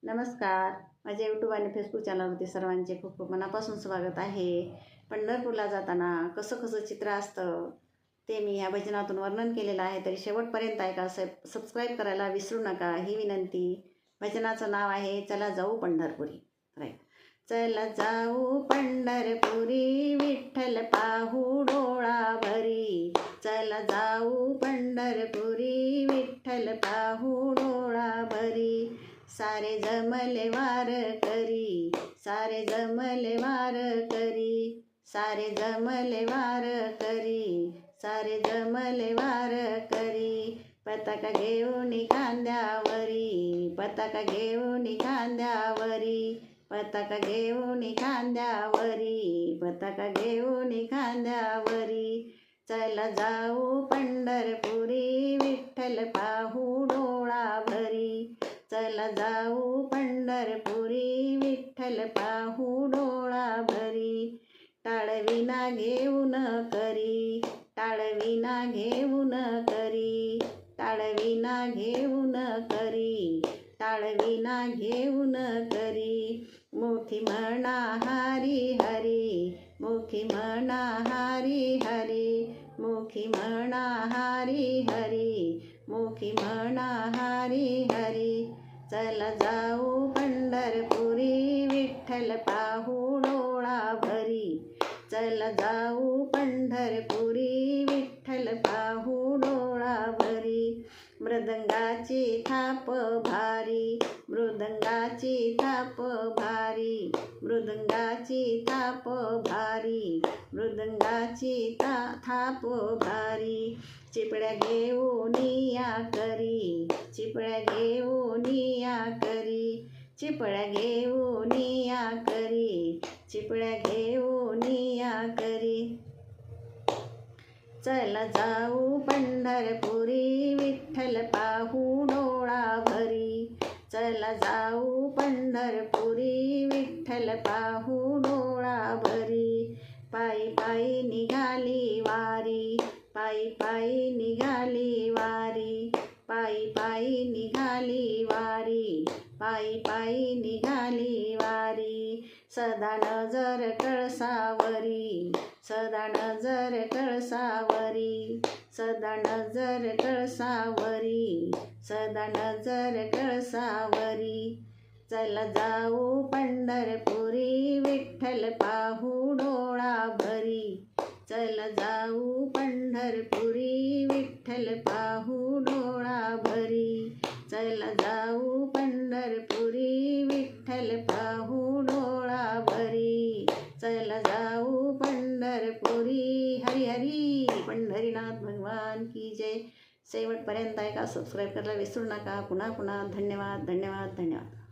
नमस्कार. माझ्या यूट्यूब आणि फेसबुक चॅनलवरती सर्वांचे खूप खूप मनापासून स्वागत आहे. पंढरपूरला जाताना कसं कसं चित्र असतं ते मी या भजनातून वर्णन केलेलं आहे. तरी शेवटपर्यंत ऐका. सबस्क्राईब करायला विसरू नका ही विनंती. भजनाचं नाव आहे चला जाऊ पंढरपुरी. राईट. चला जाऊ पंढरपुरी विठ्ठल पाहू डोळा भरी. चला जाऊ पंढरपुरी विठ्ठल पाहू डोळा भरी. सारे जमले वार करी, सारे जमले वार करी, सारे जमले वार करी, सारे जमले वार करी. पताका घेऊन खांद्यावरी, पताका घेऊन खांद्यावरी, पताका घेऊन खांद्यावरी, पताका घेऊन खांद्यावरी. चला जाऊ पंढरपुरी विठ्ठल पाहू डोळा भरी. चला जाऊ पंढरपुरी विठ्ठल पाहू डोळा भरी. टाळविना घेऊन करी, टाळविना घेऊन करी, टाळविना घेऊन करी, टाळविना घेऊन करी. मुखी म्हणा हरी हरी, मुखी म्हणा हरी हरी, मुखी म्हणा हरी हरी, मुखी म्हणा हरी हरी. चला जाऊ पंढरपुरी विठ्ठल पाहू डोळा भरी. चला जाऊ पंढरपुरी विठ्ठल पाहू डोळा भरी. मृदंगाची थाप भारी, मृदंगाची थाप भारी, मृदंगाची थाप भारी, मृदंगाची थाप भारी. चिपळ्या घेऊन या करी, चिपळ्या घेऊन या करी, चिपळ्या घेऊन या करी, चिपळ्या घेऊन या करी. चला जाऊ पंढरपुरी विठ्ठल पाहू डोळा भरी. चला जाऊ पंढरपुरी विठ्ठल पाहू डोळा भरी. पायी पायी निघाली वारी, पायी पायी निघाली वारी, पायी पायी निघाली वारी, पायी पायी निघाली वारी. सदा नजर कळसावरी, सदा नजर कळसावरी, सदा नजर कळसावरी, सदा नजर कळसावरी. चला जाऊ पंढरपुरी विठ्ठल पाहू डोळा भरी. चला जाऊ पंढरपुरी विठ्ठल पाहू डोळा भरी. चला जाऊ पंढरपुरी विठ्ठल पाहू डोळा भरी. चला जाऊ पंढरपुरी. हरी हरी. पंढरीनाथ भगवान की जय. शेवटपर्यंत ऐका. सबस्क्राईब करायला विसरू नका. पुन्हा पुन्हा धन्यवाद धन्यवाद धन्यवाद.